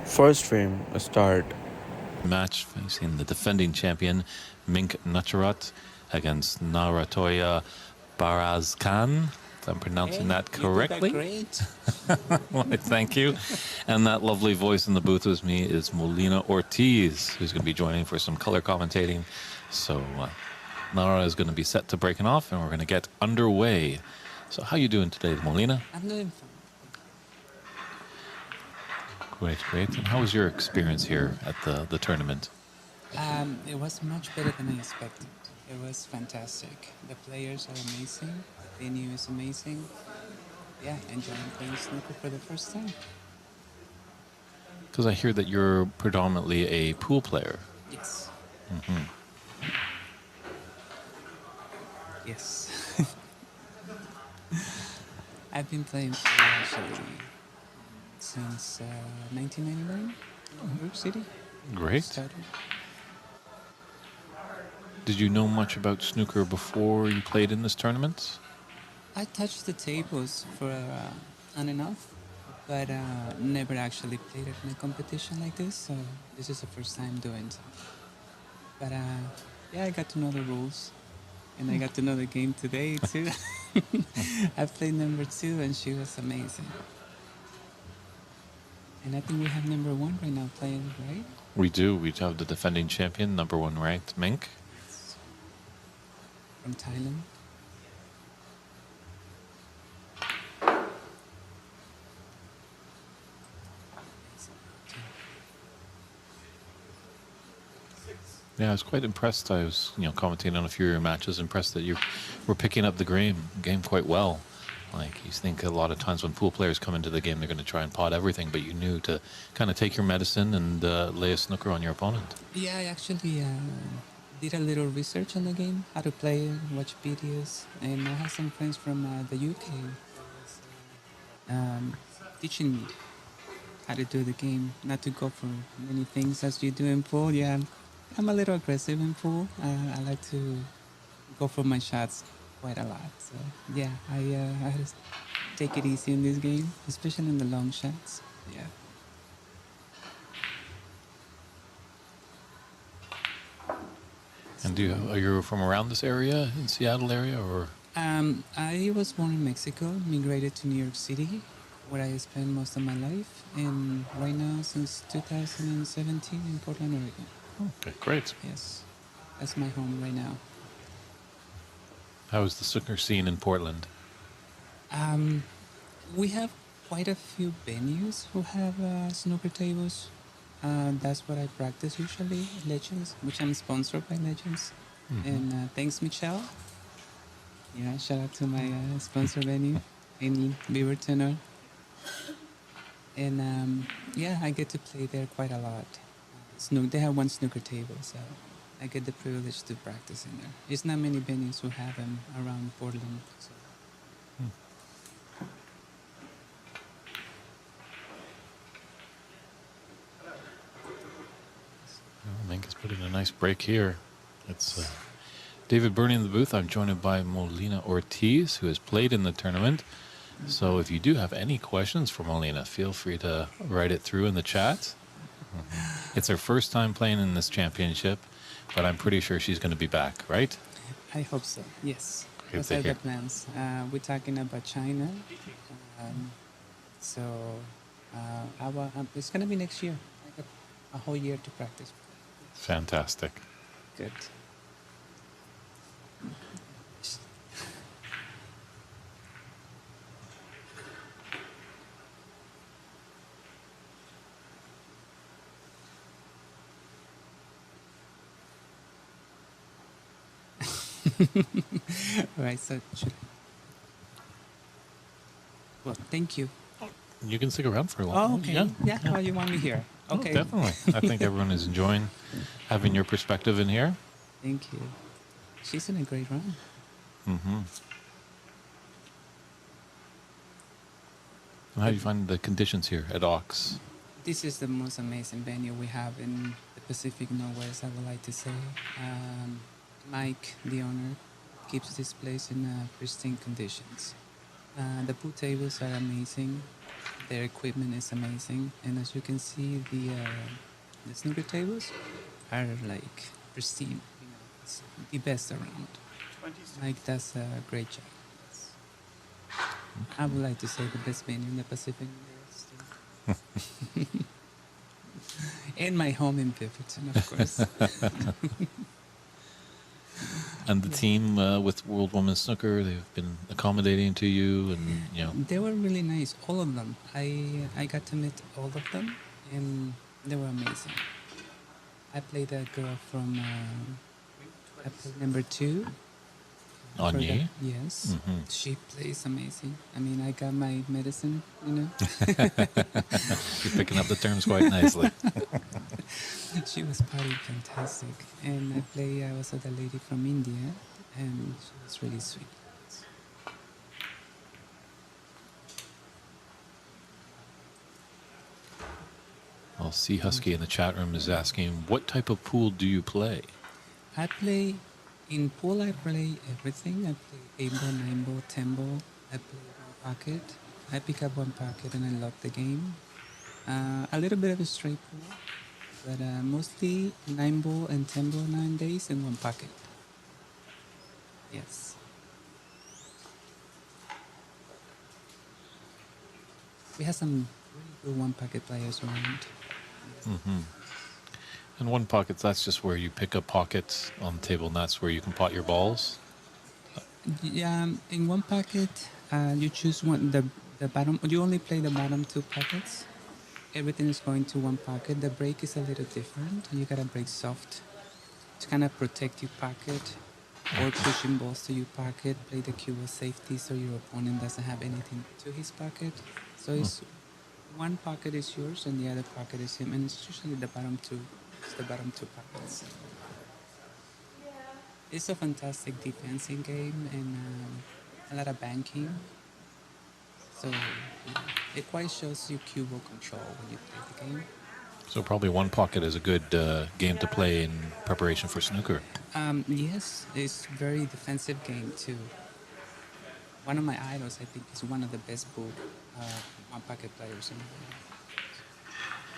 First frame, start. Match facing the defending champion Mink Nutcharut against Narantuya Bayarsaikhan. If I'm pronouncing that correctly. You did that great. Well, thank you. And that lovely voice in the booth with me is Molina Ortiz, who's going to be joining for some color commentating. So Nara is going to be set to breaking off, and we're going to get underway. So how you doing today, Molina? I'm doing fine. Great, great. And how was your experience here at the tournament? It was much better than I expected. It was fantastic. The players are amazing. The venue is amazing. Yeah, enjoying playing snooker for the first time. Because I hear that you're predominantly a pool player. Yes. Yes. I've been playing pool actually since 1999 in New York City. Great. Started. Did you know much about snooker before you played in this tournament? I touched the tables for on and off, but never actually played it in a competition like this. So this is the first time doing so. But yeah, I got to know the rules, and I got to know the game today too. I played number 2, and she was amazing. And I think we have number 1 right now playing, right? We do. We have the defending champion, number 1 ranked, Mink. From Thailand. Yeah, I was quite impressed. I was, commentating on a few of your matches, impressed that you were picking up the game quite well. Like, you think a lot of times when pool players come into the game, they're going to try and pot everything, but you knew to kind of take your medicine and lay a snooker on your opponent. Yeah, I actually did a little research on the game, how to play it, watch videos, and I have some friends from the UK teaching me how to do the game, not to go for many things as you do in pool. Yeah, I'm a little aggressive in pool. I like to go for my shots quite a lot. So yeah, I had to take it easy in this game, especially in the long shots. Yeah. And are you from around this area, in Seattle area, or? I was born in Mexico, migrated to New York City, where I spent most of my life, and right now since 2017 in Portland, Oregon. Okay, great. Yes, that's my home right now. How is the snooker scene in Portland? We have quite a few venues who have snooker tables. That's what I practice usually, Legends, which I'm sponsored by Legends. And thanks, Michelle. Yeah, shout out to my sponsor venue in Beaverton. And yeah, I get to play there quite a lot. They have one snooker table, so I get the privilege to practice in there. It's not many venues who have them around Portland. So. Mink is putting a nice break here. It's David Burney in the booth. I'm joined by Molina Ortiz, who has played in the tournament. So if you do have any questions for Molina, feel free to write it through in the chat. It's her first time playing in this championship, but I'm pretty sure she's going to be back, right? I hope so, yes. Good Those to are the hear. plans. We're talking about China. So it's going to be next year. I got a whole year to practice. Fantastic. Good. All right, so well, thank you. You can stick around for a while. Oh, okay. Yeah, how you want me here? Okay. Oh, definitely. I think everyone is enjoying having your perspective in here. Thank you. She's in a great run. And how do you find the conditions here at Ox? This is the most amazing venue we have in the Pacific Northwest, I would like to say. Mike, the owner, keeps this place in pristine conditions. The pool tables are amazing. Their equipment is amazing, and as you can see, the snooker tables are like pristine. You know, it's the best around. Mike does a great job. Yes. I would like to say the best venue in the Pacific Northwest. And my home in Beaverton, of course. And the team with World Women's Snooker, they've been accommodating to you, and They were really nice, all of them. I got to meet all of them, and they were amazing. I played a girl from I played number 2. Anye. Yes, she plays amazing. I mean, I got my medicine, you know. You're picking up the terms quite nicely. She was pretty fantastic, and I was with a lady from India, and she was really sweet. Well, Sea Husky in the chat room is asking, what type of pool do you play? I play in pool. I play everything. I play 8 ball, 9 ball, 10 ball. I play one pocket. I pick up one pocket and I lock the game. A little bit of a straight pool, but mostly 9 ball and 10 ball nowadays in one pocket. Yes. We have some really good one pocket players around. And one pocket, that's just where you pick up pockets on the table, and that's where you can pot your balls? Yeah, in one pocket, you choose the bottom. You only play the bottom 2 pockets. Everything is going to one pocket. The break is a little different. You gotta break soft to kind of protect your pocket, or pushing balls to your pocket. Play the cue of safety so your opponent doesn't have anything to his pocket. So it's one pocket is yours and the other pocket is him, and it's usually the bottom 2. It's the bottom 2 pockets. It's a fantastic defensive game and a lot of banking. So it quite shows you cue ball control when you play the game. So probably one pocket is a good game to play in preparation for snooker. Yes, it's very defensive game too. One of my idols, I think, is one of the best book one pocket players in the world,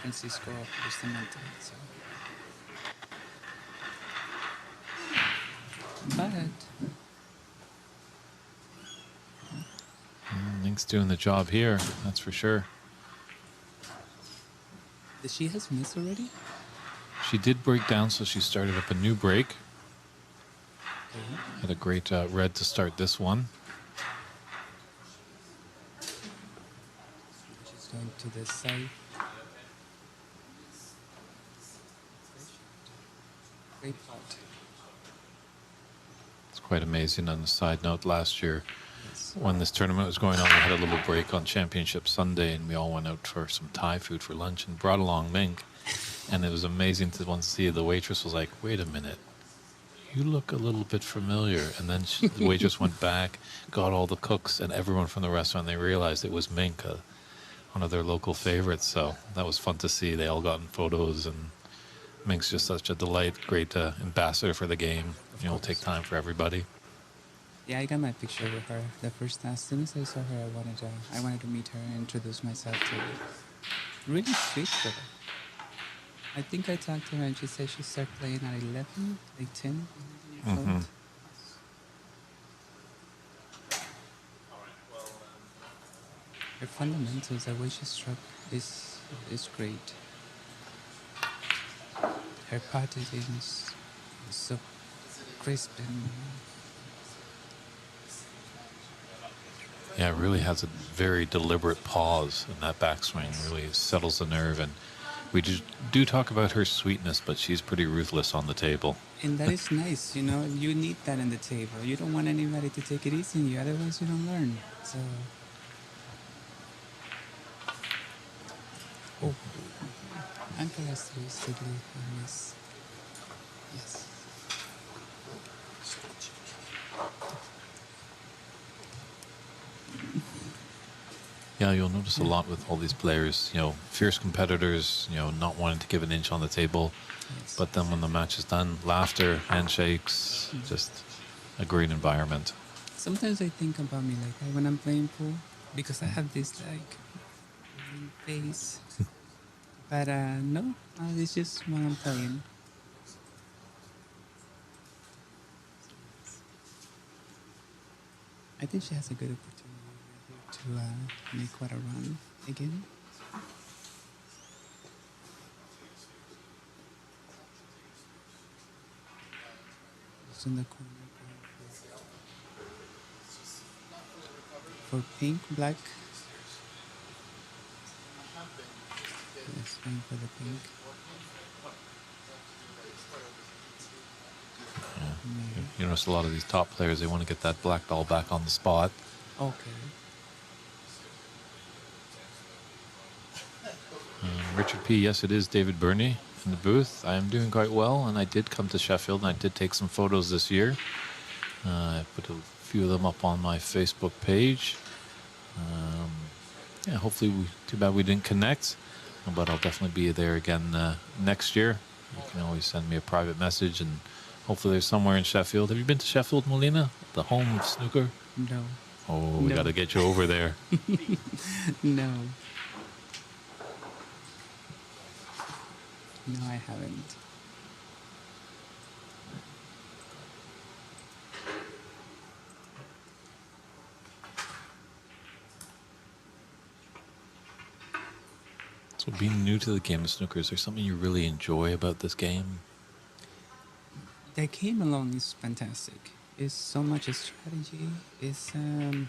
Francisco Bustamante. So. But Link's doing the job here, that's for sure. did she has missed already? She did break down, so she started up a new break. Okay. Had a great red to start this one. She's going to the side. Great pot. It's quite amazing. On a side note, last year, Yes. when this tournament was going on, we had a little break on Championship Sunday, and we all went out for some Thai food for lunch and brought along Mink. And it was amazing to once see the waitress was like, wait a minute, you look a little bit familiar. And then the waitress went back, got all the cooks and everyone from the restaurant. They realized it was Mink, one of their local favorites. So that was fun to see. They all got in photos, and Mink's just such a delight, great ambassador for the game. Take time for everybody. Yeah, I got my picture with her the first time. As soon as I saw her, I wanted to meet her and introduce myself to her. Really sweet girl. I think I talked to her and she said she started playing at 11, like 10 years old. Her fundamentals, the way she struck is great. Her potting is so crisp and Yeah, it really has a very deliberate pause in that backswing. Really settles the nerve, and we do talk about her sweetness, but she's pretty ruthless on the table. and that is nice, you know. You need that in the table. You don't want anybody to take it easy on you, otherwise you don't learn. So, oh, Uncle has to steadily on this. Yes. Yeah, you'll notice a lot with all these players, fierce competitors, not wanting to give an inch on the table. Yes. But then when the match is done, laughter, handshakes, just a great environment. Sometimes I think about me like when I'm playing pool, because I have this like smiling face. But no, it's just while I'm playing. I think she has a good opportunity right here to make quite a run again. Just in the corner going for pink, black. Yes, going for the pink. Maybe. You notice a lot of these top players, they want to get that black ball back on the spot. Okay. Richard P., yes, it is David Burney in the booth. I am doing quite well, and I did come to Sheffield, and I did take some photos this year. I put a few of them up on my Facebook page. Yeah, hopefully, too bad we didn't connect, but I'll definitely be there again next year. You can always send me a private message, and hopefully there's somewhere in Sheffield. Have you been to Sheffield, Molina? The home of snooker? No. Oh, we No. got to get you over there. No. No, I haven't. So being new to the game of snooker, is there something you really enjoy about this game? The game alone is fantastic. It's so much a strategy. It's I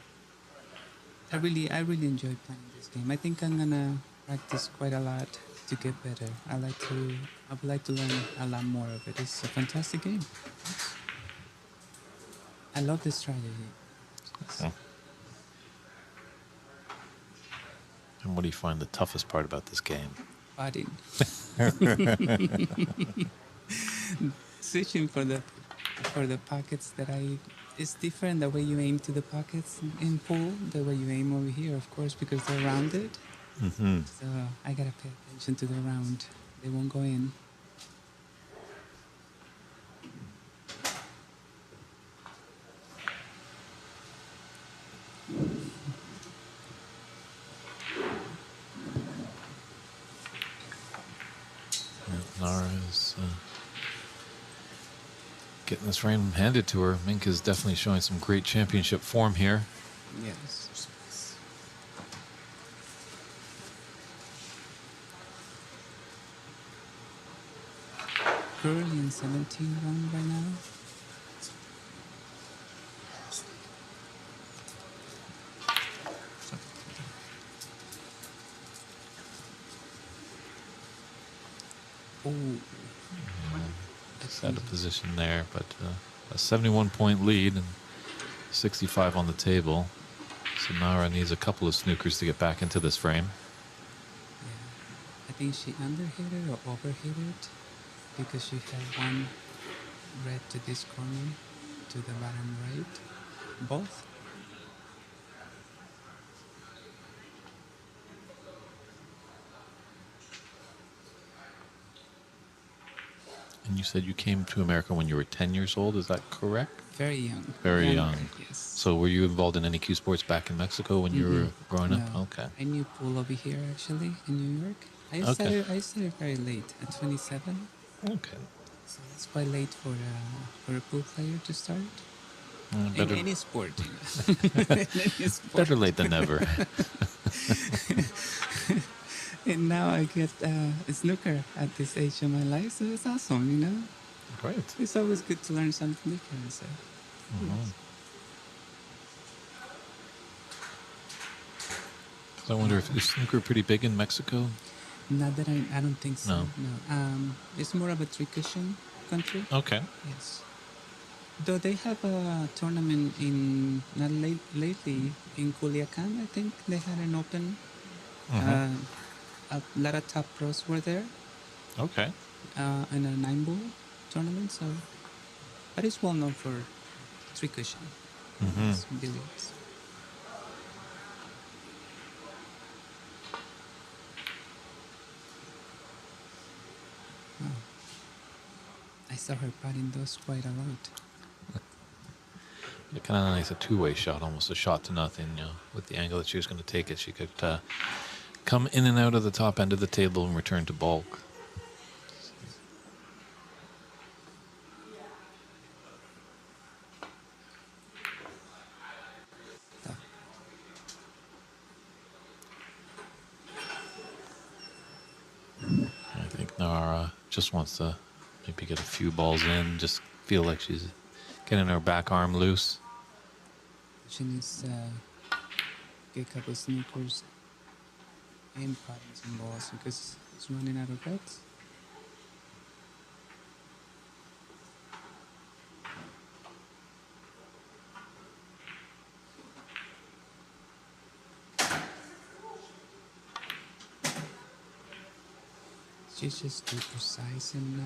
really enjoy playing this game. I think I'm gonna practice quite a lot to get better. I would like to learn a lot more of it. It's a fantastic game. I love the strategy. Okay. And what do you find the toughest part about this game? Putting. Switching for the pockets it's different the way you aim to the pockets in pool, the way you aim over here, of course, because they're rounded. Mm-hmm. So I gotta pay attention to the round. They won't go in. Nara is getting this frame handed to her. Mink is definitely showing some great championship form here. Yes. Currently in 17 round right now. Oh, It's out of position there, but a 71-point lead and 65 on the table. So Nara needs a couple of snookers to get back into this frame. yeah. I think she underhit it or overhit it because she had one red to this corner, to the bottom right. Both. And you said you came to America when you were 10 years old, is that correct? Very young. Very Younger, young. Yes. So were you involved in any cue sports back in Mexico when you were growing up? No. Okay. I knew pool over here actually in New York. I Okay. started very late at 27. Okay. So it's quite late for a pool player to start. In Better, any sport. In any sport. better late than never. And now I get snooker at this age of my life, so it's awesome, you know? Right. It's always good to learn something different. So. So I wonder if is snooker pretty big in Mexico? Not that I don't think so. No. No. It's more of a three cushion country. Okay. Yes. Though they have a tournament in not lately in Culiacan, I think they had an open. A lot of top pros were there Okay. in a 9-ball tournament. So, but it's well known for three cushion billiards. Wow. I saw her putting those quite a lot. Kind of nice, a two-way shot, almost a shot to nothing. You know, with the angle that she was going to take it, she could come in and out of the top end of the table and return to balk. I think Nara just wants to maybe get a few balls in, just feel like she's getting her back arm loose. She needs to get a couple snookers and potting some balls because it's running out of reds. She's just too precise and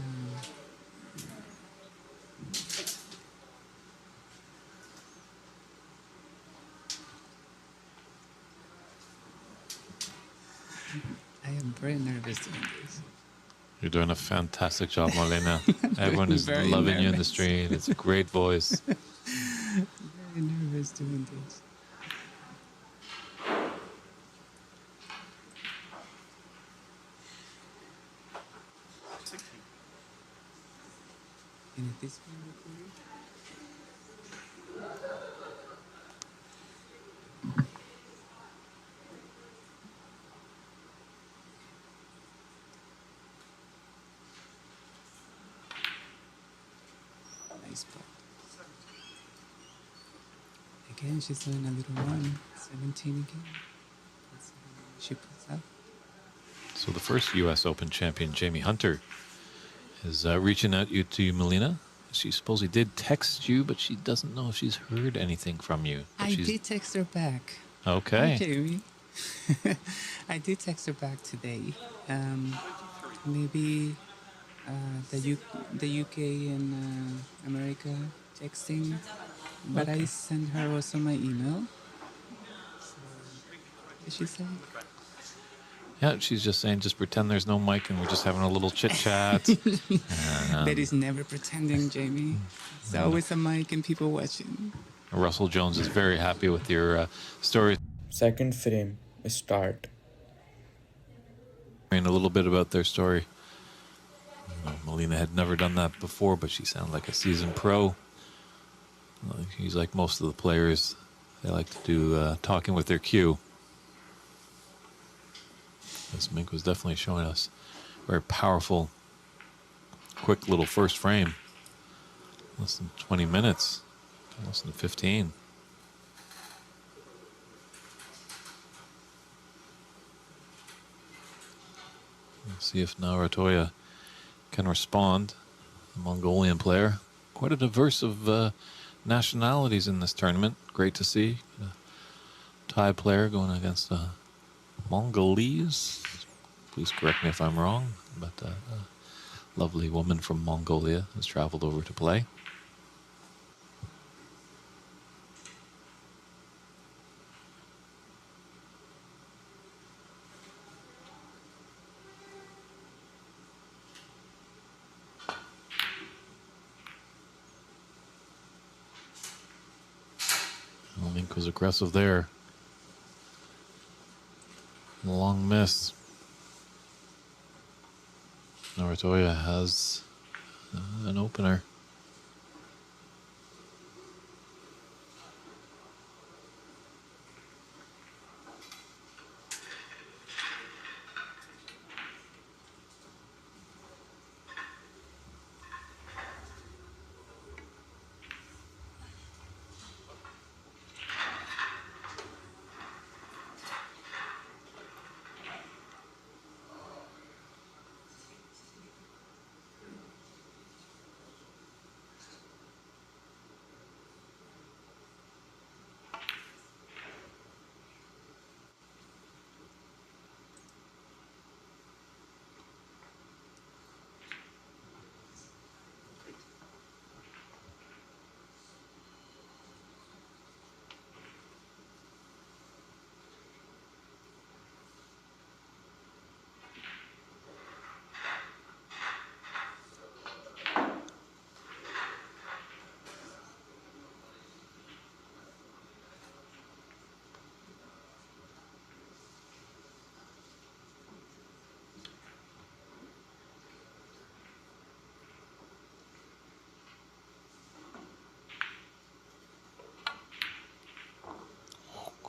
I am very nervous doing this. You're doing a fantastic job, Molina. Everyone is very loving you in the nervous. street. It's a great voice. Very nervous doing this. And at this point, recording? Nice ball. Again, she's doing a little run. 17 again. Let's see how many she puts up. So the first U.S. Open champion, Jamie Hunter, is reaching out to you, Molina. She supposedly did text you, but she doesn't know if she's heard anything from you. But I did text her back. Okay. Hi, Jamie. I did text her back today. Maybe the UK and America texting, but Okay. I sent her also my email. So, what did she say? Yeah, she's just saying, just pretend there's no mic and we're just having a little chit chat. That is never pretending, Jamie. It's always a mic and people watching. Russell Jones is very happy with your story. Second frame, start. A little bit about their story. Molina had never done that before, but she sounded like a seasoned pro. She's like most of the players. They like to do talking with their cue. This Mink was definitely showing us a very powerful, quick little first frame. Less than 20 minutes, less than 15. Let's see if Narantuya can respond. The Mongolian player. Quite a diverse of nationalities in this tournament. Great to see. A Thai player going against a Mongolese. Please correct me if I'm wrong, but a lovely woman from Mongolia has traveled over to play. Mink was aggressive there. Long miss. Narantuya has an opener.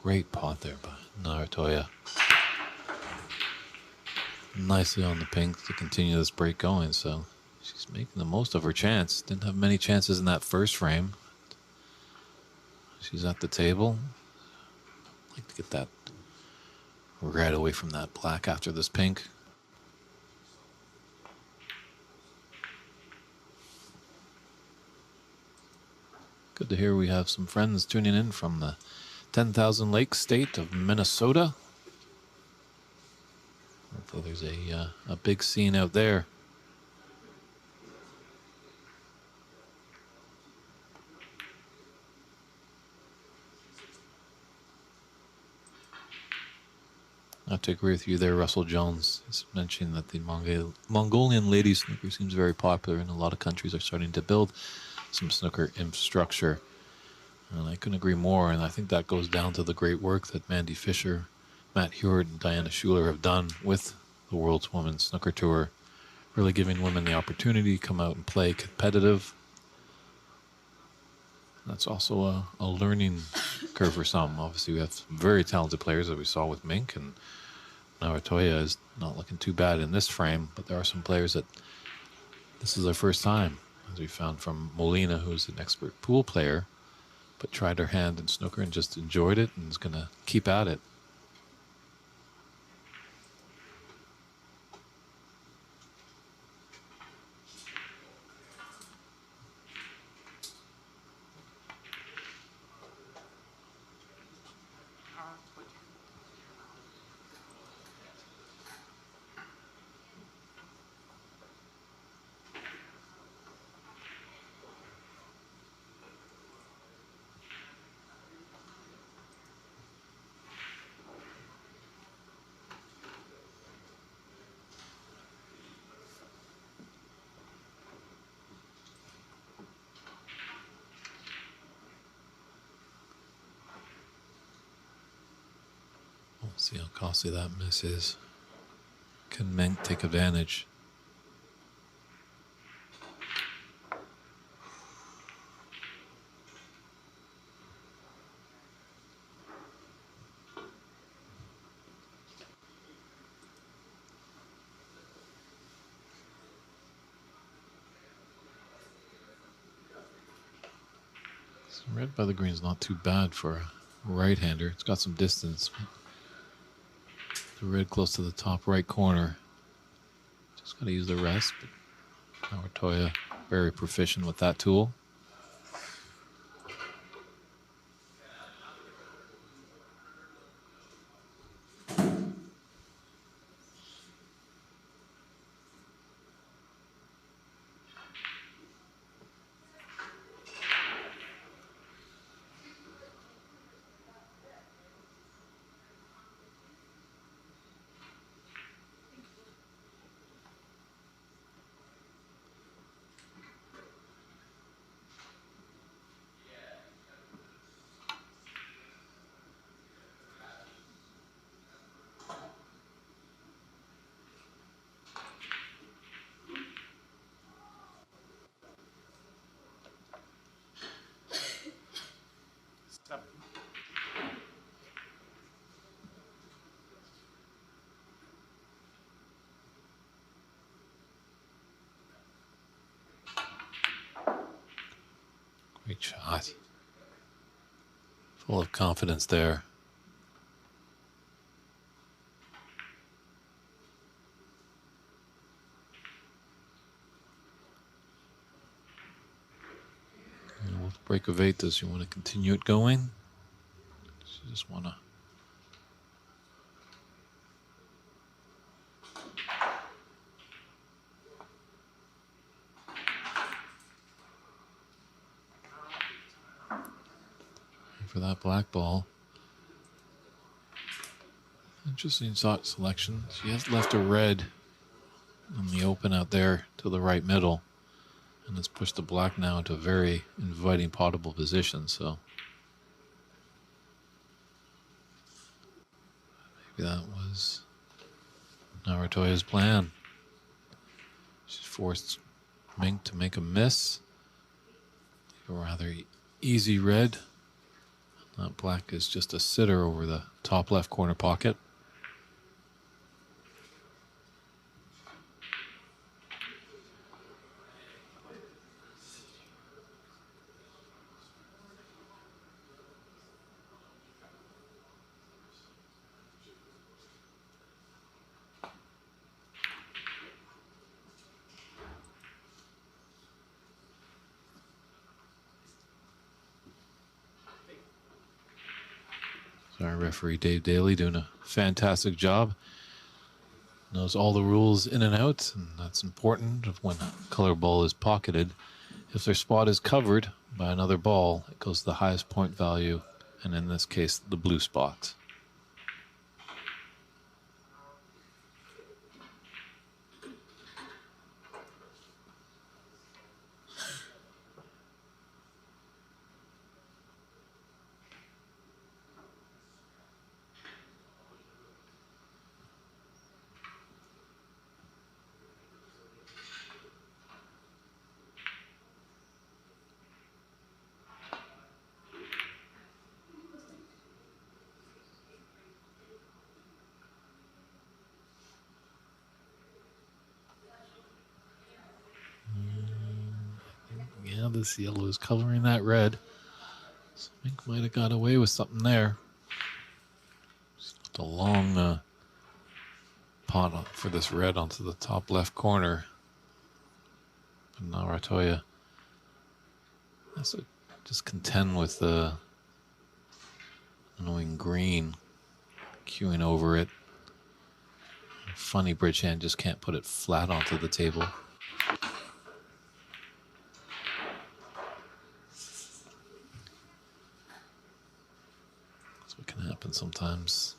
Great pot there by Narantuya. Nicely on the pink to continue this break going, so she's making the most of her chance. Didn't have many chances in that first frame. She's at the table. Like to get that red away from that black after this pink. Good to hear we have some friends tuning in from the 10,000 Lakes state of Minnesota. Hopefully there's a big scene out there. I have to agree with you there, Russell Jones. He's mentioning that the Mongolian ladies snooker seems very popular, and a lot of countries are starting to build some snooker infrastructure. And I couldn't agree more, and I think that goes down to the great work that Mandy Fisher, Matt Hewitt, and Diana Schuler have done with the World's Women's Snooker Tour, really giving women the opportunity to come out and play competitive. That's also a learning curve for some. Obviously, we have some very talented players that we saw with Mink, and Narantuya is not looking too bad in this frame, but there are some players that this is their first time, as we found from Molina, who's an expert pool player, but tried her hand in snooker and just enjoyed it and is going to keep at it. We'll see how costly that miss is. Can Mink take advantage? So red by the green is not too bad for a right-hander. It's got some distance. The red close to the top right corner. Just got to use the rest. But Narantuya very proficient with that tool. Great shot. Full of confidence there. And with break of 8, does you want to continue it going? You just want to. For that black ball. Interesting shot selection. She has left a red in the open out there to the right middle. And it's pushed the black now into a very inviting potable position. So maybe that was Narantuya's plan. She's forced Mink to make a miss. A rather easy red. Black is just a sitter over the top left corner pocket. Our referee Dave Daly doing a fantastic job. Knows all the rules in and out, and that's important when a color ball is pocketed. If their spot is covered by another ball, it goes to the highest point value, and in this case, the blue spot. Yeah, this yellow is covering that red. So Mink might have got away with something there. Just a long pot for this red onto the top left corner. But Narantuya has to just contend with the annoying green queuing over it. Funny bridge hand, just can't put it flat onto the table. That's what can happen sometimes.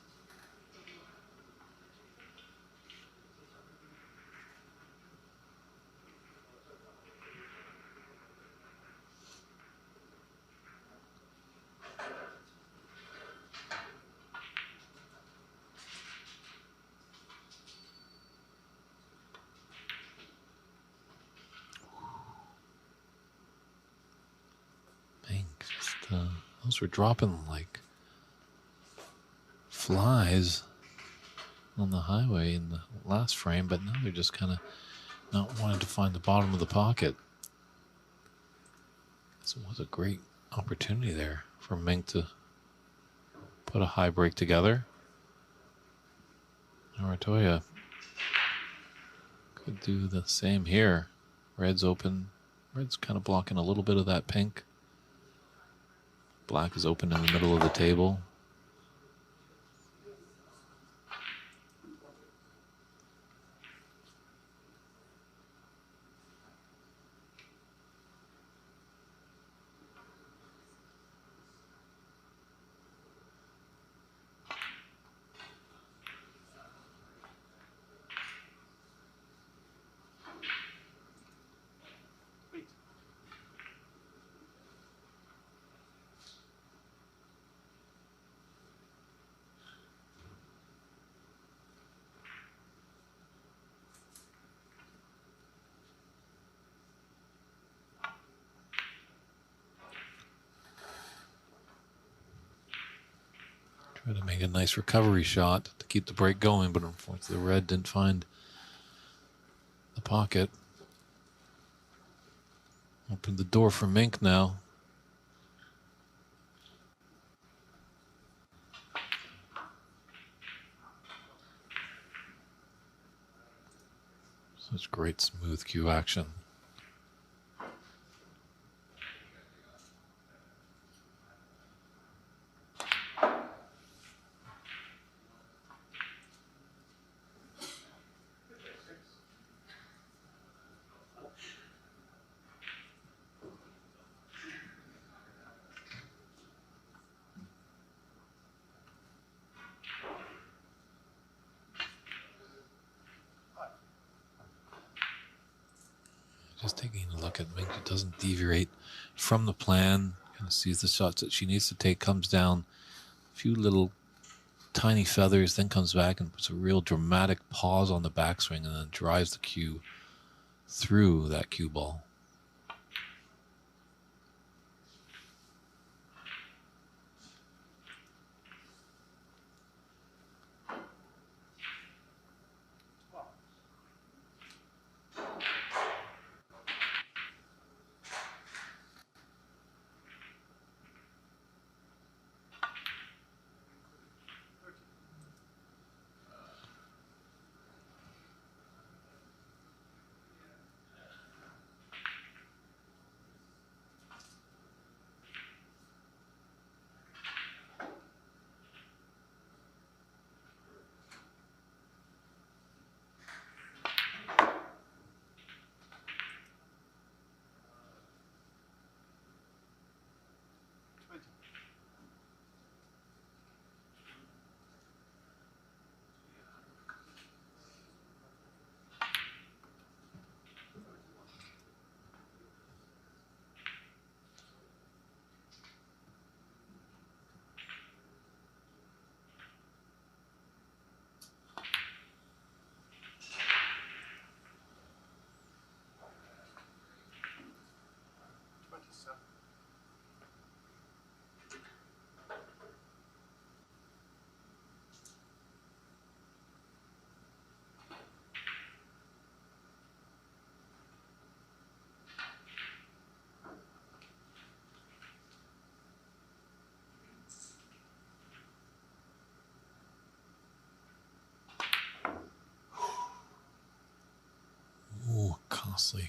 Those were dropping like flies on the highway in the last frame, but now they're just kind of not wanting to find the bottom of the pocket. This was a great opportunity there for Mink to put a high break together. Narantuya could do the same here. Red's open. Red's kind of blocking a little bit of that pink. Black is open in the middle of the table. Try to make a nice recovery shot to keep the break going, but unfortunately the red didn't find the pocket. Opened the door for Mink now. Such great smooth cue action. Just taking a look at Mink, it doesn't deviate from the plan. Kind of sees the shots that she needs to take, comes down a few little tiny feathers, then comes back and puts a real dramatic pause on the backswing and then drives the cue through that cue ball.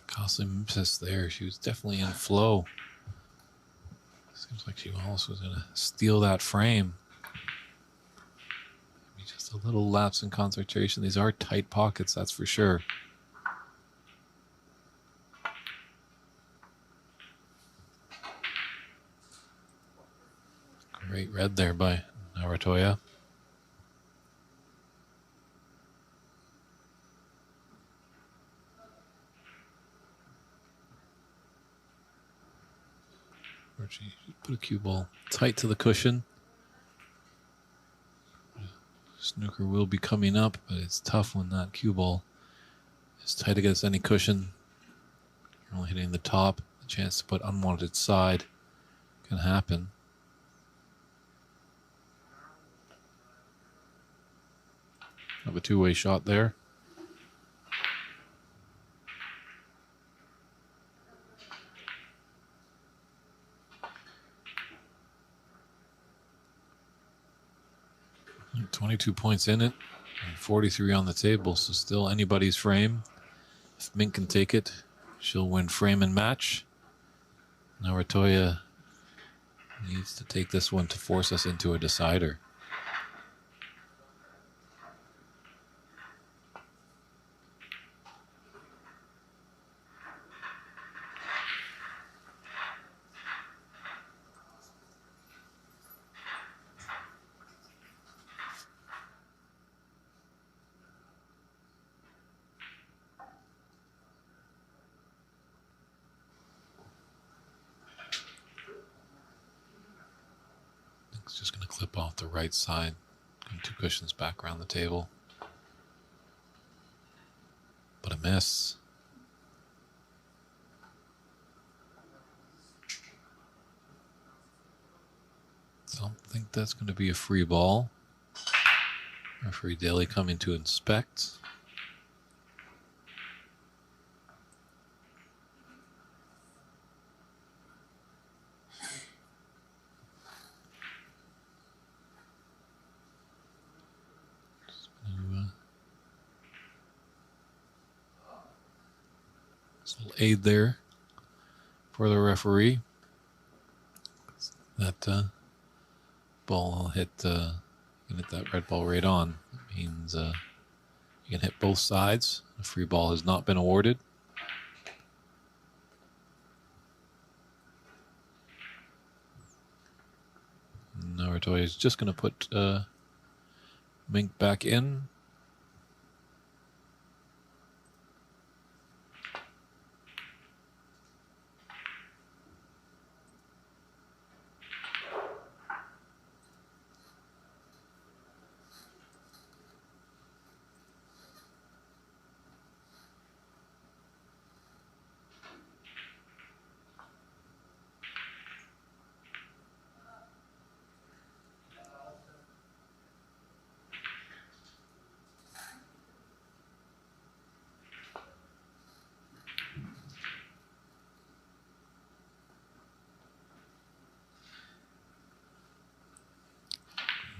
Costly miss there. She was definitely in flow. Seems like she almost was going to steal that frame. Maybe just a little lapse in concentration. These are tight pockets, that's for sure. Great red there by Narantuya. She put a cue ball tight to the cushion. Snooker will be coming up, but it's tough when that cue ball is tight against any cushion. You're only hitting the top. The chance to put unwanted side can happen. Have a two-way shot there. And 22 points in it, and 43 on the table, so still anybody's frame. If Mink can take it, she'll win frame and match. Narantuya needs to take this one to force us into a decider. It's just going to clip off the right side. Two cushions back around the table. But a miss. Don't think that's going to be a free ball. Referee Daly coming to inspect. Little aid there for the referee. That ball hit that red ball right on. That means you can hit both sides. A free ball has not been awarded. Narantuya is just going to put Mink back in.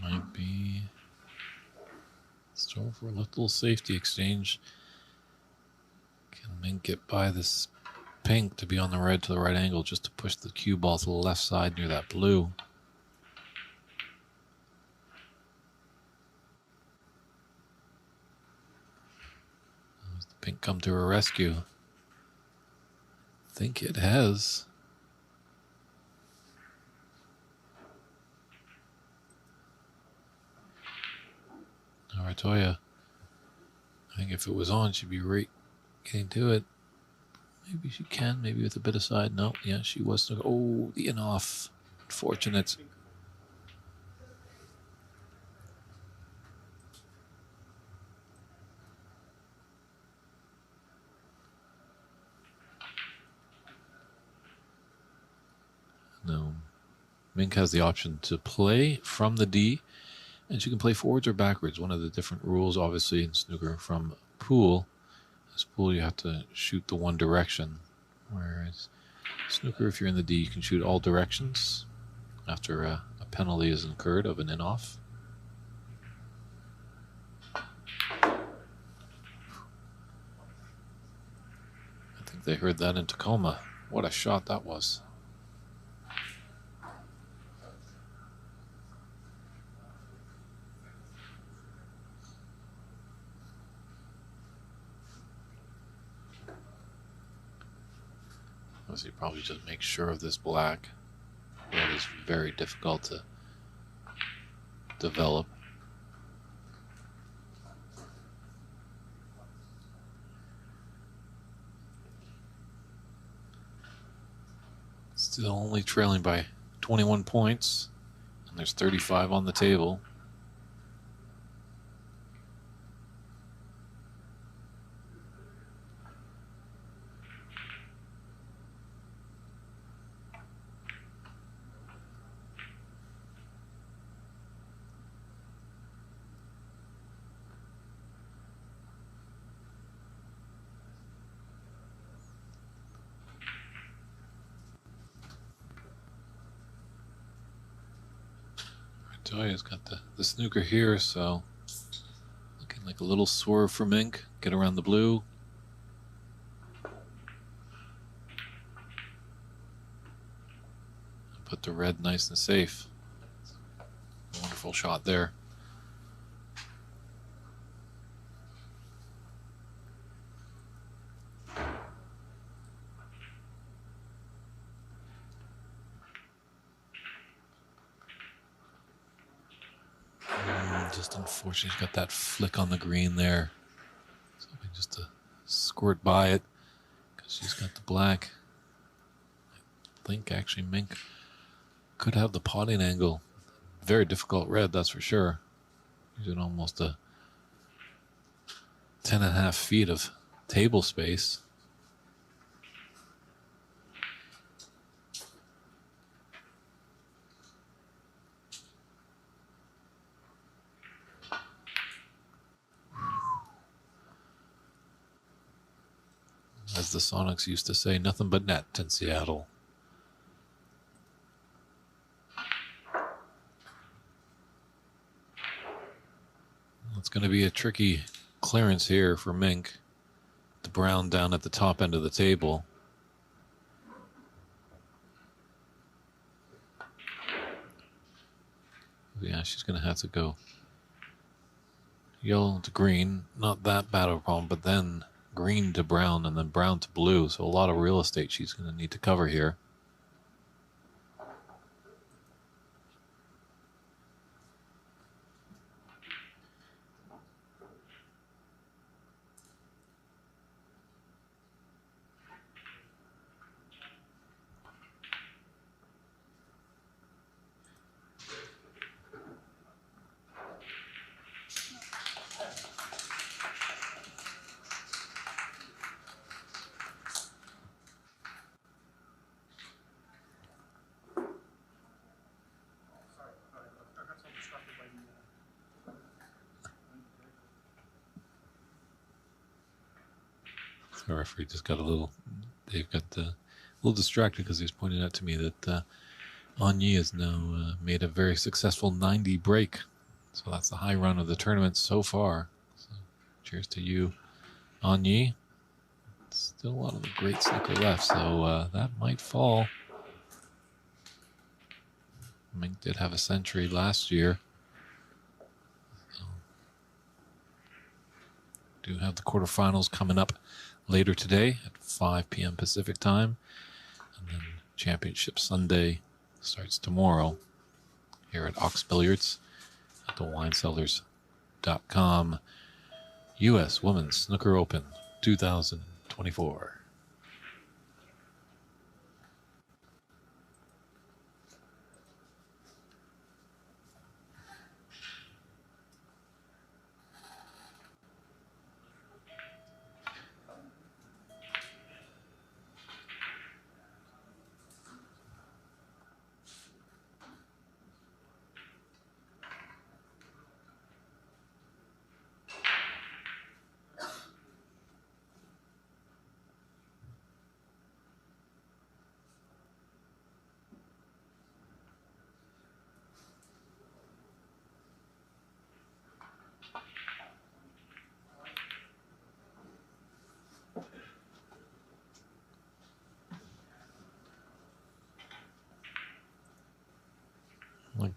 Might be still for a little safety exchange. Can Mink get by this pink to be on the red to the right angle just to push the cue ball to the left side near that blue? Does the pink come to her rescue? I think it has. Narantuya, I think if it was on, she'd be right getting to it. Maybe she can, maybe with a bit of side. No, yeah, she was. Oh, the in off. Unfortunate. No. Mink has the option to play from the D, and she can play forwards or backwards. One of the different rules, obviously, in snooker from pool. This pool, you have to shoot the one direction. Whereas snooker, if you're in the D, you can shoot all directions after a penalty is incurred of an in-off. I they heard that in Tacoma. What a shot that was. Obviously, probably just make sure of this black. That is very difficult to develop. Still only trailing by 21 points, and there's 35 on the table. Narantuya's got the snooker here, so looking like a little swerve for Mink. Get around the blue. Put the red nice and safe. Wonderful shot there. Just unfortunately, she's got that flick on the green there. So just to squirt by it because she's got the black. I think actually Mink could have the potting angle. Very difficult red, that's for sure. Using almost a 10.5 feet of table space. As the Sonics used to say, nothing but net in Seattle. It's going to be a tricky clearance here for Mink. The brown down at the top end of the table. Yeah, she's going to have to go yellow to green. Not that bad of a problem, but then green to brown and then brown to blue. So a lot of real estate she's going to need to cover here. The referee just got a little, Dave got a little distracted because he was pointing out to me that Anyi has now made a very successful 90 break. So that's the high run of the tournament so far. So cheers to you, Anyi. Still a lot of the great snooker left, so that might fall. Mink did have a century last year. So, do have the quarterfinals coming up later today at 5 p.m. Pacific time. And then Championship Sunday starts tomorrow here at Ox Billiards at thewinecellars.com. U.S. Women's Snooker Open 2024.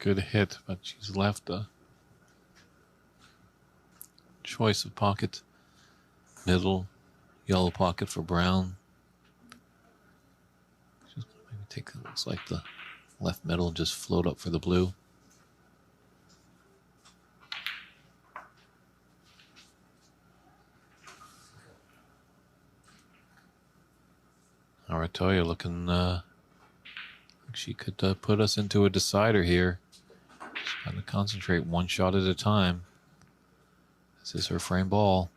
good hit, but she's left a choice of pocket. Middle, yellow pocket for brown. Just maybe take it looks like the left middle and just float up for the blue. Narantuya looking like she could put us into a decider here. She's got to concentrate one shot at a time. This is her frame ball.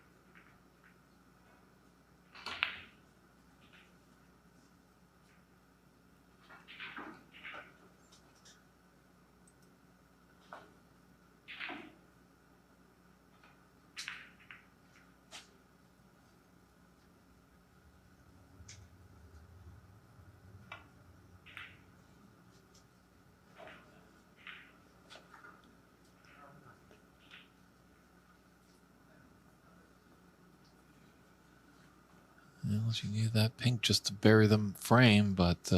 Well, she needed that pink just to bury the frame, but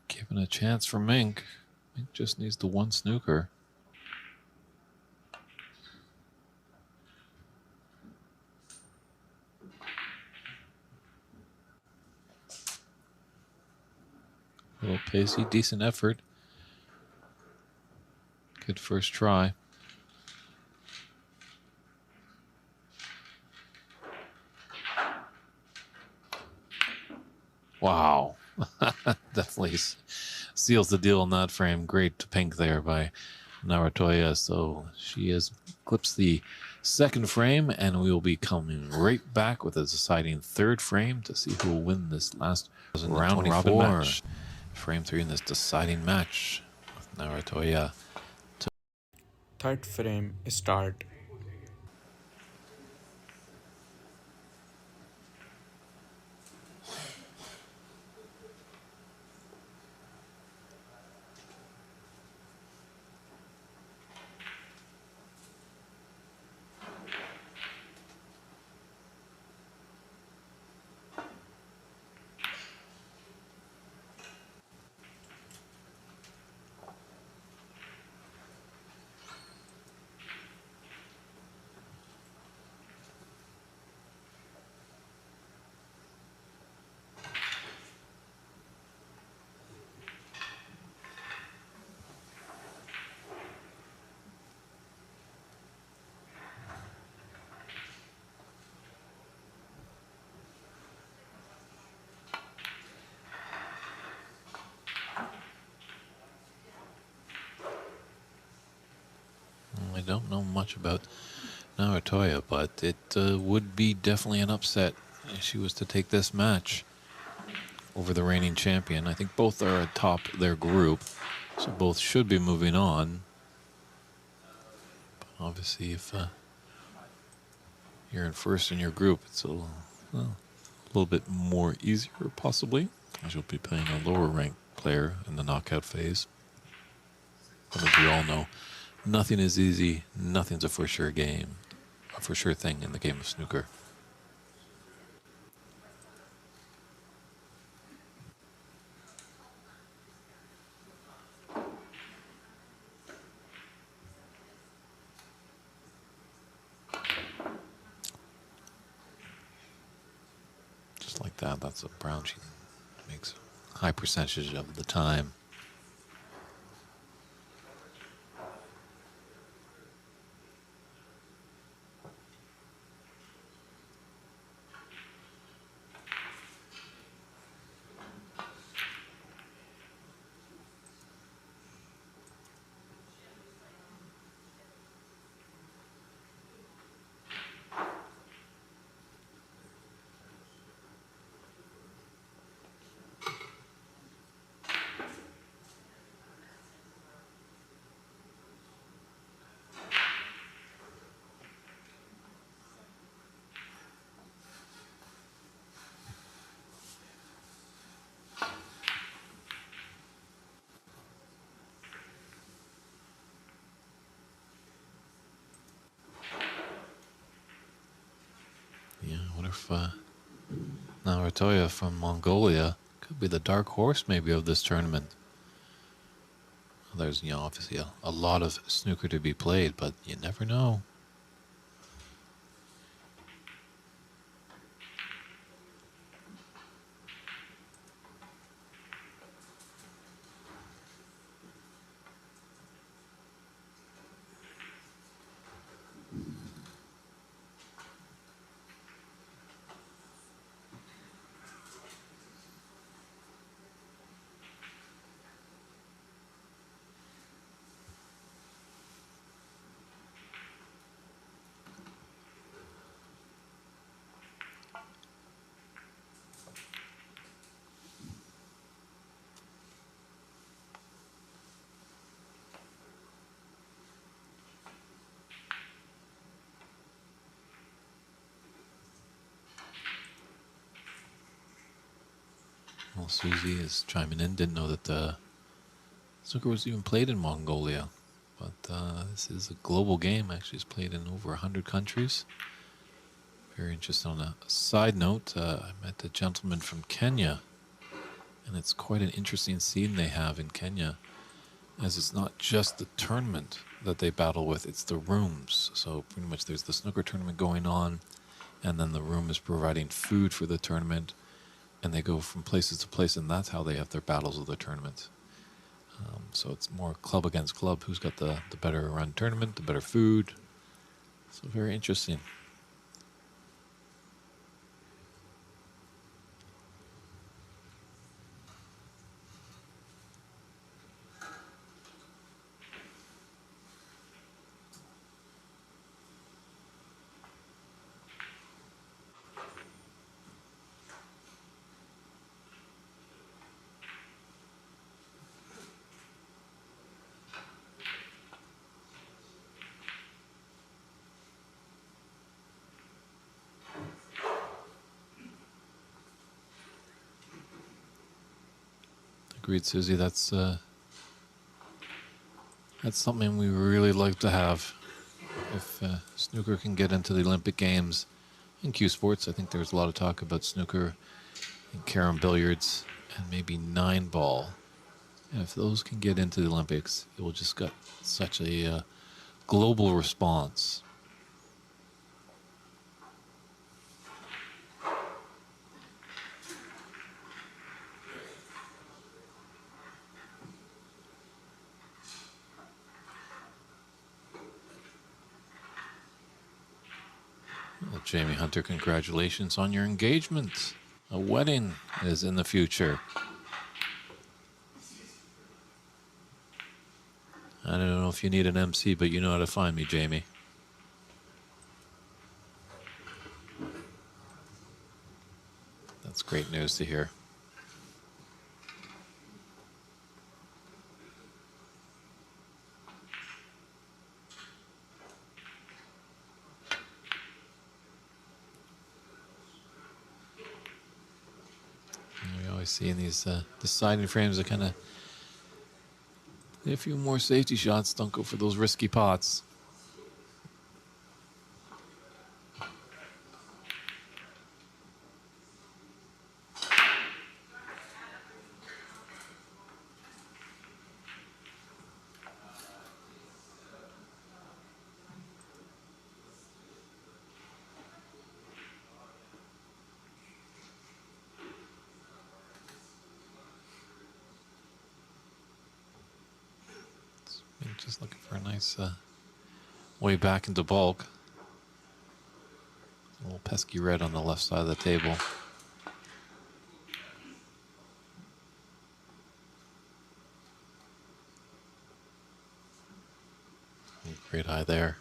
given a chance for Mink. Mink just needs the one snooker. A little pacey, decent effort. Good first try. Wow. Definitely seals the deal in that frame. Great pink there by Narantuya. So she has clips the second frame, and we will be coming right back with a deciding third frame to see who will win this last round robin match. Frame 3 in this deciding match with Narantuya. Third frame, start. I don't know much about Narantuya, but it would be definitely an upset if she was to take this match over the reigning champion. I think both are atop their group, so both should be moving on. But obviously, if you're in first in your group, it's a little bit more easier, possibly, as you'll be playing a lower ranked player in the knockout phase. But as we all know, nothing is easy. Nothing's a for sure game, a for sure thing in the game of snooker. Just like that, that's a brown she makes a high percentage of the time. Yeah, I wonder if Narantuya from Mongolia could be the dark horse maybe of this tournament. There's, obviously a lot of snooker to be played, but you never know. Well, Susie is chiming in. Didn't know that snooker was even played in Mongolia. But this is a global game. Actually, it's played in over 100 countries. Very interesting. On a side note, I met a gentleman from Kenya. And it's quite an interesting scene they have in Kenya, as it's not just the tournament that they battle with, it's the rooms. So pretty much there's the snooker tournament going on, and then the room is providing food for the tournament, and they go from places to place, and that's how they have their battles of the tournament. So it's more club against club. Who's got the better run tournament, the better food. So very interesting. Agreed, Susie. That's something we really like to have. If snooker can get into the Olympic Games in Q Sports, I think there's a lot of talk about snooker and carom billiards and maybe 9-ball. And if those can get into the Olympics, it will just get such a global response. Well, Jamie Hunter, congratulations on your engagement. A wedding is in the future. I don't know if you need an MC, but you know how to find me, Jamie. That's great news to hear. We always see in these deciding frames that kind of a few more safety shots. Don't go for those risky pots. Just looking for a nice way back into bulk. A little pesky red on the left side of the table. Great eye there.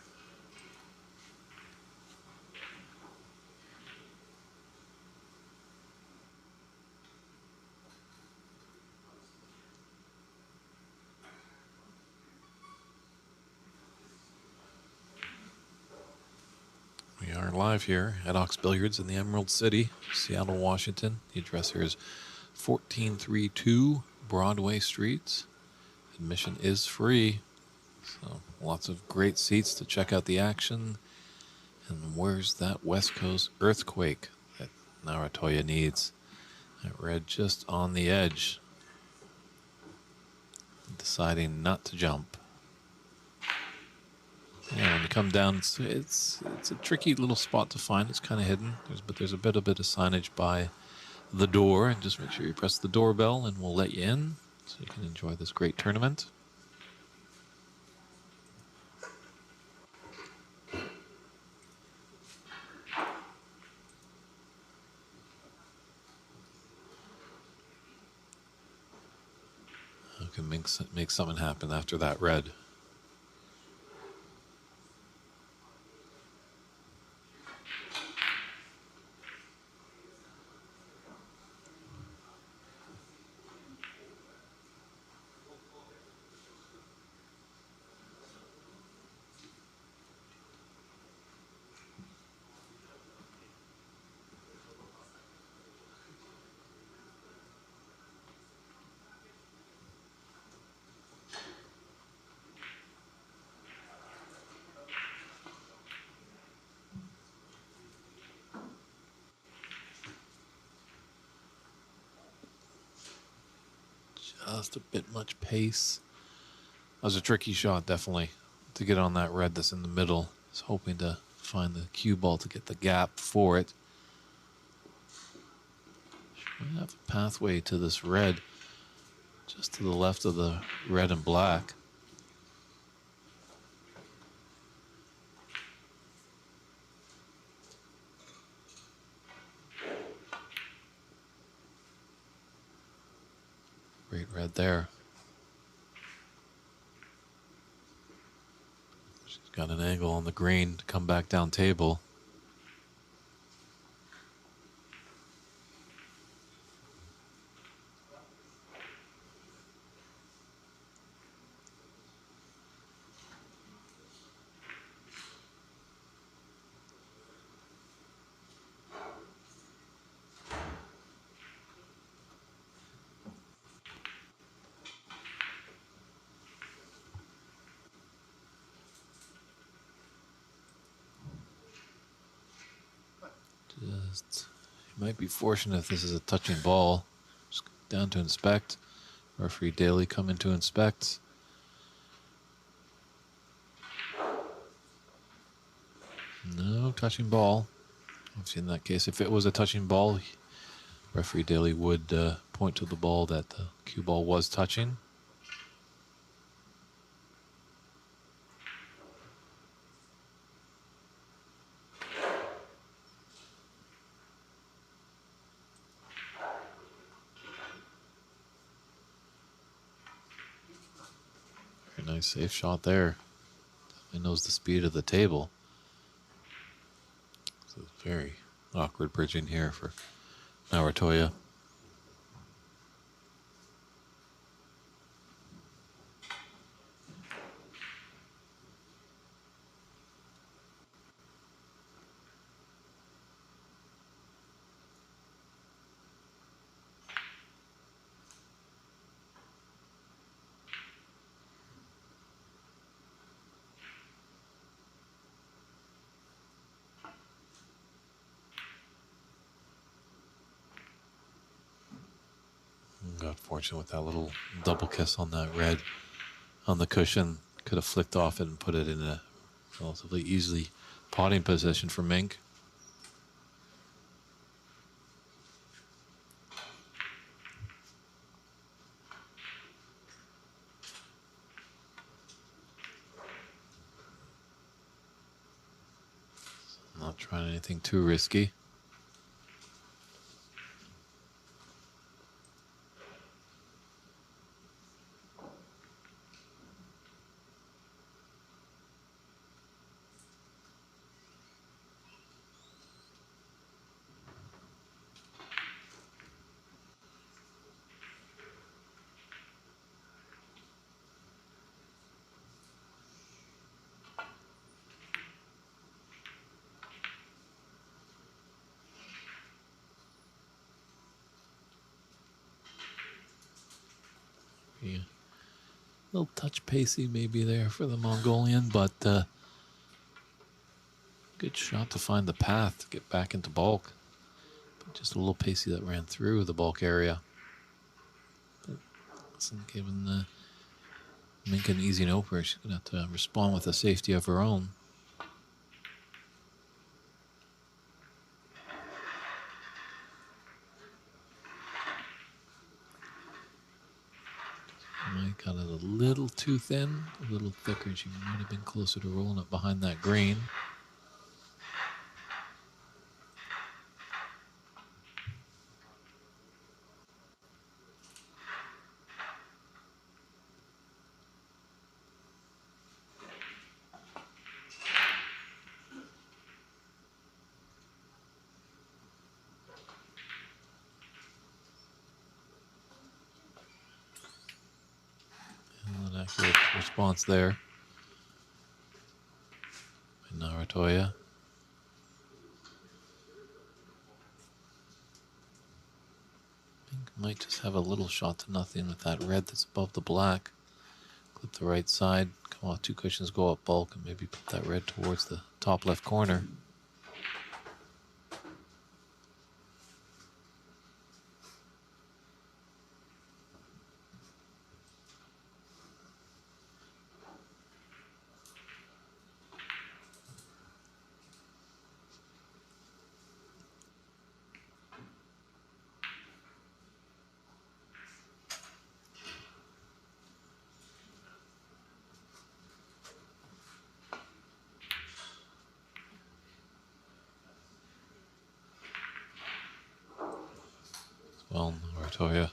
We are live here at Ox Billiards in the Emerald City, Seattle, Washington. The address here is 1432 Broadway Street. Admission is free. So lots of great seats to check out the action. And where's that West Coast earthquake that Narantuya needs? That red just on the edge. deciding not to jump. Yeah, when you come down, it's a tricky little spot to find. It's kind of hidden, but there's a bit of signage by the door, and just make sure you press the doorbell, and we'll let you in so you can enjoy this great tournament. I can make something happen after that red. Just a bit much pace. That was a tricky shot, definitely, to get on that red that's in the middle. I was hoping to find the cue ball to get the gap for it. We have a pathway to this red just to the left of the red and black. Great red there. She's got an angle on the green to come back down table. Just, you might be fortunate if this is a touching ball. Just down to inspect. Referee Daly coming to inspect. No touching ball. Obviously, in that case, if it was a touching ball, referee Daly would point to the ball that the cue ball was touching. Very nice safe shot there. Definitely knows the speed of the table. So it's very awkward bridging here for Narantuya. Got fortunate with that little double kiss on that red on the cushion. Could have flicked off it and put it in a relatively easily potting position for Mink. Not trying anything too risky. Yeah. A little touch pacey maybe there for the Mongolian, but good shot to find the path to get back into bulk. But just a little pacey that ran through the bulk area. But wasn't given the Mink an easy no for her. She's going to have to respond with a safety of her own. Mike got it a little too thin, a little thicker. She might have been closer to rolling it behind that green. An accurate response there by Narantuya. Mink might just have a little shot to nothing with that red that's above the black. Clip the right side, come off 2 cushions, go up bulk, and maybe put that red towards the top left corner. Well, Narantuya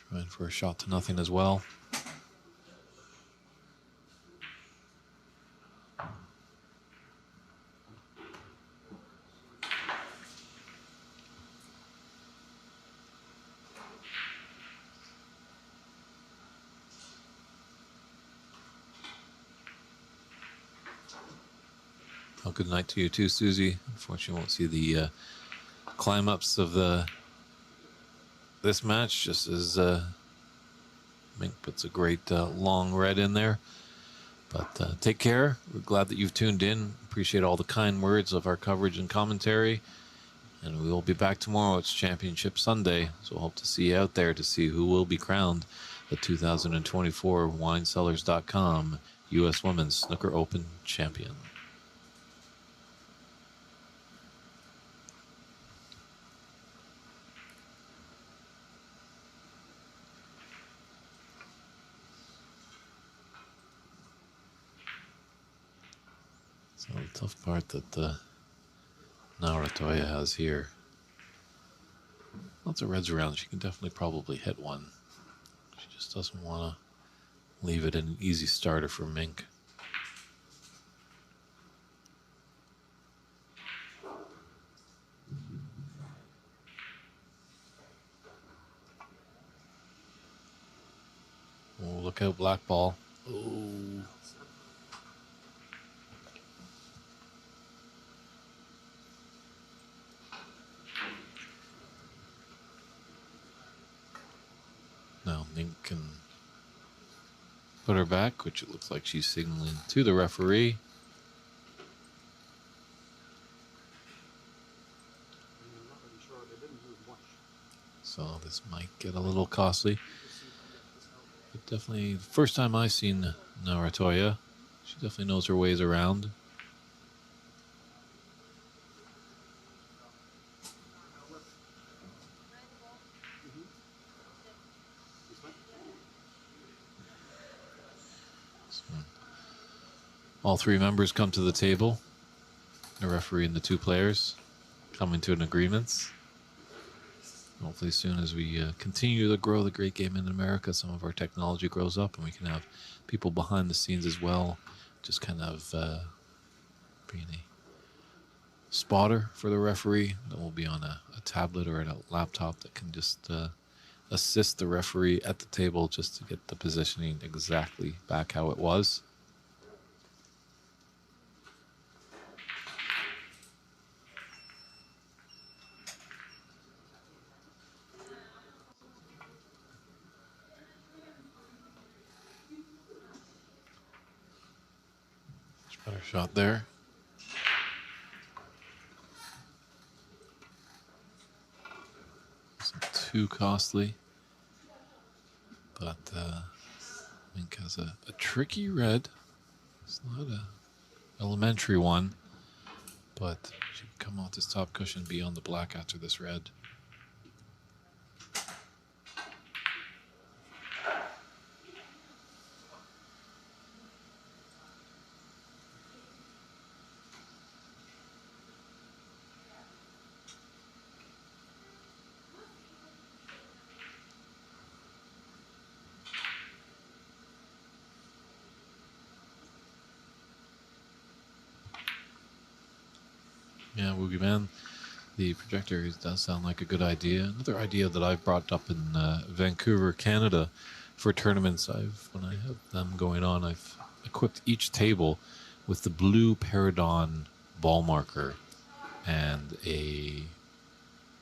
trying for a shot to nothing as well. Well, good night to you too, Susie. Unfortunately, won't see the climb-ups of this match, just as Mink puts a great long red in there. But take care. We're glad that you've tuned in. Appreciate all the kind words of our coverage and commentary. And we will be back tomorrow. It's Championship Sunday, so hope to see you out there to see who will be crowned the 2024 WineCellars.com U.S. Women's Snooker Open Champion. So the tough part that Narantuya has here. Lots of reds around. She can definitely probably hit one. She just doesn't want to leave it an easy starter for Mink. Oh, look out, black ball. Oh. Now Mink can put her back, which it looks like she's signaling to the referee. So this might get a little costly. But definitely, first time I've seen Narantuya, she definitely knows her ways around. So, all 3 members come to the table. The referee and the 2 players coming to an agreement. Hopefully, as soon as we continue to grow the great game in America, some of our technology grows up and we can have people behind the scenes as well, just kind of being a spotter for the referee that will be on a tablet or a laptop that can just assist the referee at the table just to get the positioning exactly back how it was. Much better shot there. Wasn't too costly, but has a tricky red. It's not a elementary one, but she can come off this top cushion beyond the black after this red. Yeah, Woogie Man, the projector does sound like a good idea. Another idea that I've brought up in Vancouver, Canada, for tournaments, when I have them going on, I've equipped each table with the blue Paradon ball marker and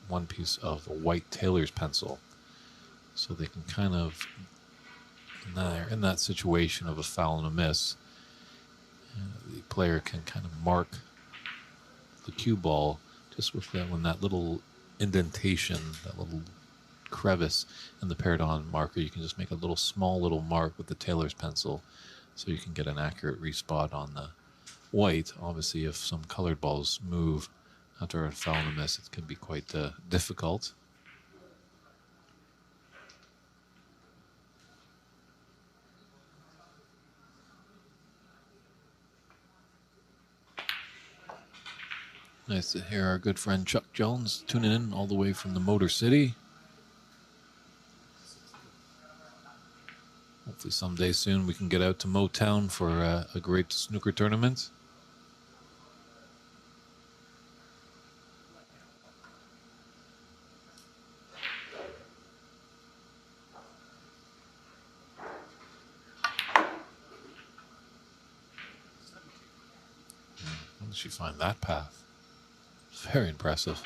one piece of a white tailor's pencil, so they can kind of, in that situation of a foul and a miss, the player can kind of mark the cue ball just with that little indentation, that little crevice in the Paradon marker. You can just make a small little mark with the tailor's pencil, so you can get an accurate respot on the white. Obviously, if some colored balls move after a foul and a miss, it can be quite difficult. Nice to hear our good friend Chuck Jones tuning in all the way from the Motor City. Hopefully someday soon we can get out to Motown for a great snooker tournament. How did she find that path? Very impressive.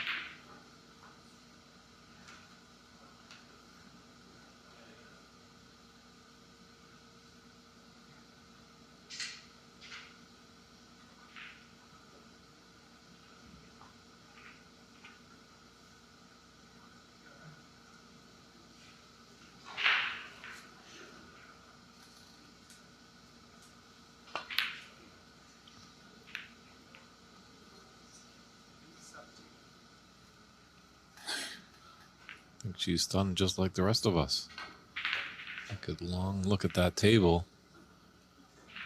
I think she's stunned just like the rest of us. Take a long look at that table.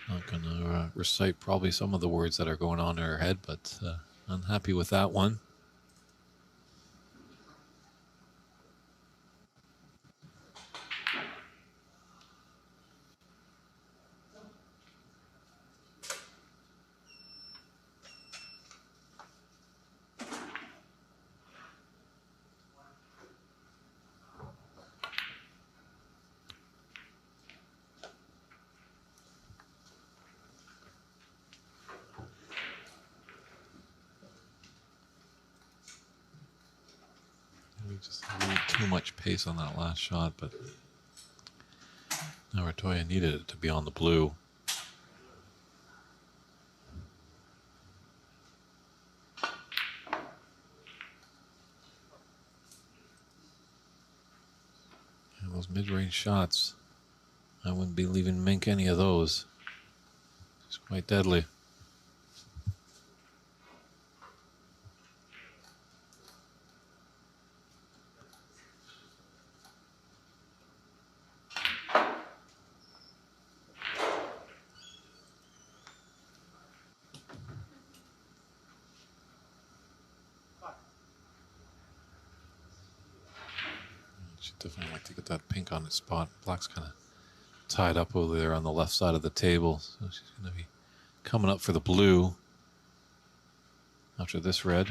Not going to recite probably some of the words that are going on in her head, but unhappy with that one. We just had a little too much pace on that last shot, but Narantuya needed it to be on the blue. And those mid-range shots, I wouldn't be leaving Mink any of those. It's quite deadly. She'd definitely like to get that pink on its spot. Black's kind of tied up over there on the left side of the table, so she's going to be coming up for the blue after this red.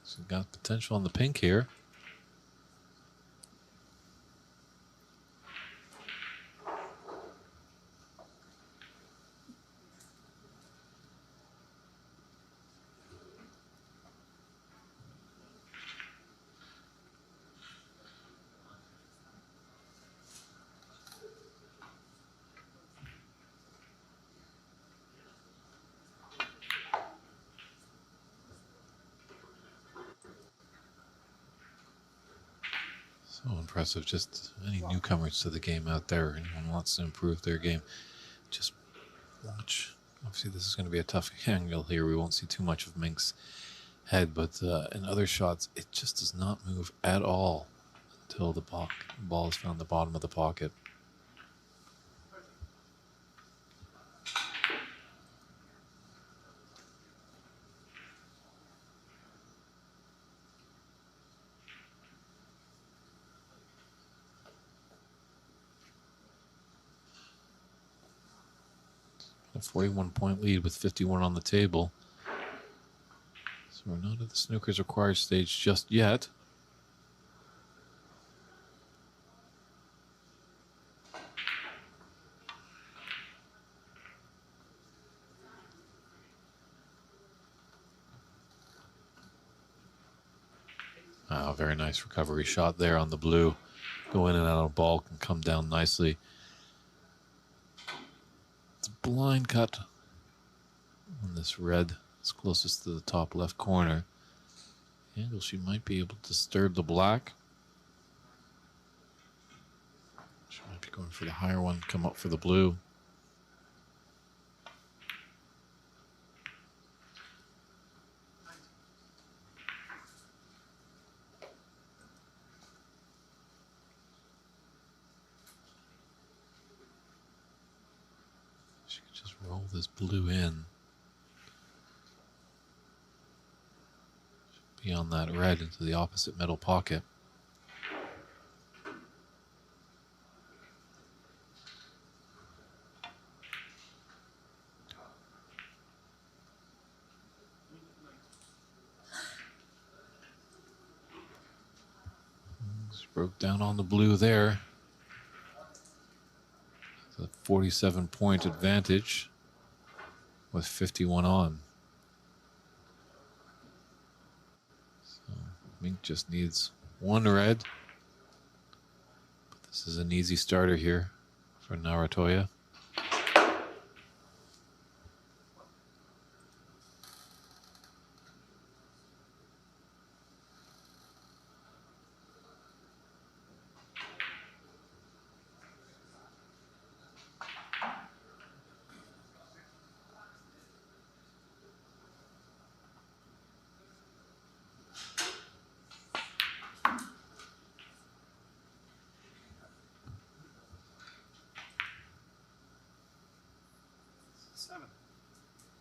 She's got potential on the pink here. So impressive. Just any newcomers to the game out there, anyone wants to improve their game, just watch. Obviously, this is going to be a tough angle here. We won't see too much of Mink's head, but in other shots, it just does not move at all until the ball is found the bottom of the pocket. A 41-point lead with 51 on the table. So we're not at the snooker's required stage just yet. Oh, very nice recovery shot there on the blue. Go in and out of ball, can come down nicely. It's a blind cut on this red. It's closest to the top left corner. Angle, she might be able to disturb the black. She might be going for the higher one, come up for the blue. She could just roll this blue in. Beyond that red into the opposite middle pocket. Just broke down on the blue there. It's a 47-point advantage with 51 on. Mink just needs one red. But this is an easy starter here for Narantuya.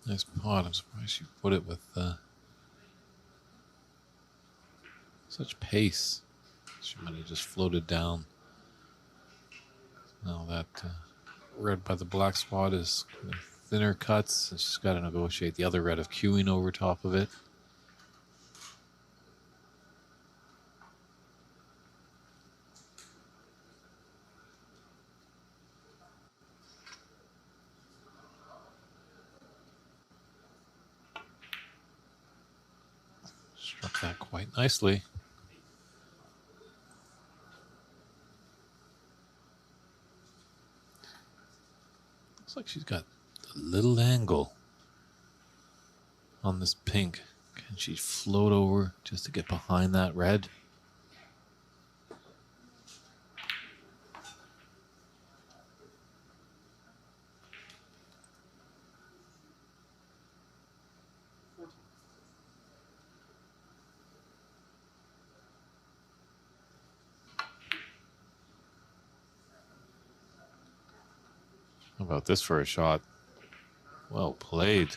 Nice pot. I'm surprised you put it with such pace. She might have just floated down. Now that red by the black spot is kind of thinner cuts, and she's got to negotiate the other red of queuing over top of it. Struck that quite nicely. Looks like she's got a little angle on this pink. Can she float over just to get behind that red? How about this for a shot? Well played.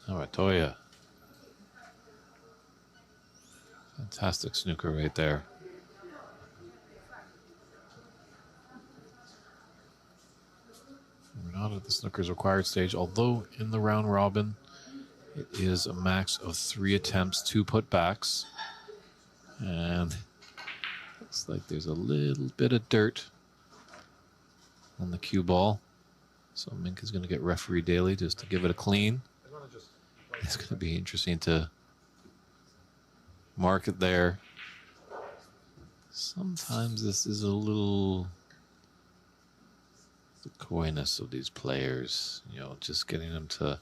Narantuya. Fantastic snooker right there. We're not at the snooker's required stage, although in the round robin, it is a max of 3 attempts, 2 putbacks. And looks like there's a little bit of dirt on the cue ball. So Mink is going to get referee daily just to give it a clean. It's going to be interesting to mark it there. Sometimes this is a little the coyness of these players, you know, just getting them to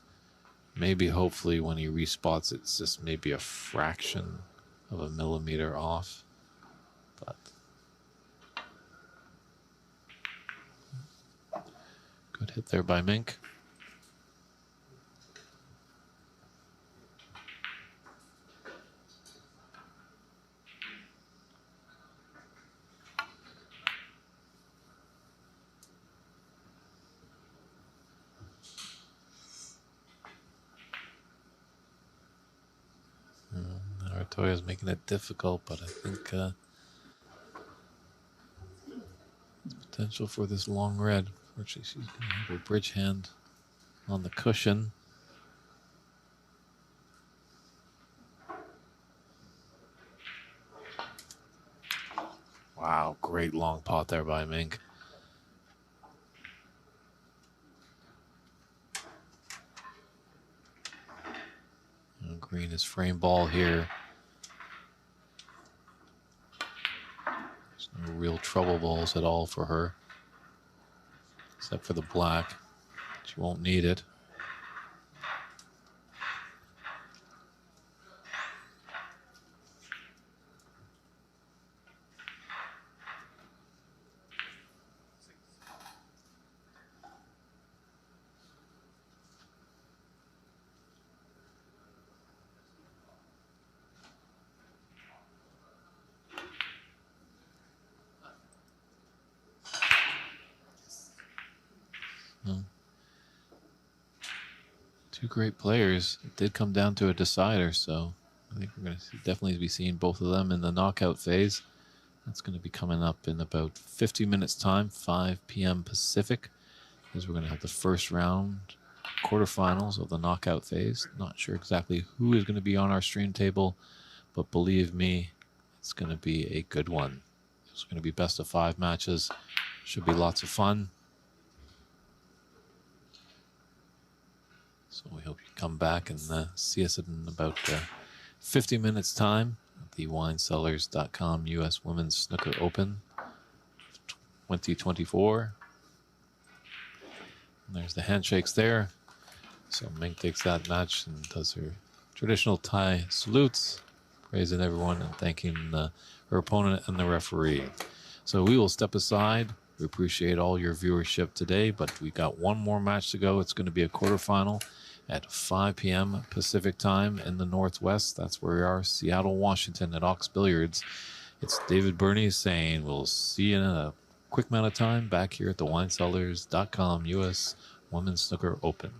maybe hopefully when he respots it's just maybe a fraction of a millimeter off. But Good hit there by Mink. Narantuya is making it difficult, but I think potential for this long red. Fortunately, she's going to have her bridge hand on the cushion. Wow, great long pot there by Mink. And green is frame ball here. There's no real trouble balls at all for her, except for the black. She won't need it. Two great players. It did come down to a decider, so I think we're going to definitely be seeing both of them in the knockout phase. That's going to be coming up in about 50 minutes time, 5 p.m. Pacific, as we're going to have the first round quarterfinals of the knockout phase. Not sure exactly who is going to be on our stream table, but believe me, it's going to be a good one. It's going to be best of 5 matches. Should be lots of fun. So we hope you come back and see us in about 50 minutes time at the WineCellars.com U.S. Women's Snooker Open 2024. And there's the handshakes there. So Mink takes that match and does her traditional Thai salutes, praising everyone and thanking her opponent and the referee. So we will step aside. We appreciate all your viewership today, but we got one more match to go. It's going to be a quarterfinal at 5 p.m. Pacific time in the Northwest. That's where we are, Seattle, Washington at Ox Billiards. It's David Burney saying we'll see you in a quick amount of time back here at the WineCellars.com U.S. Women's Snooker Open.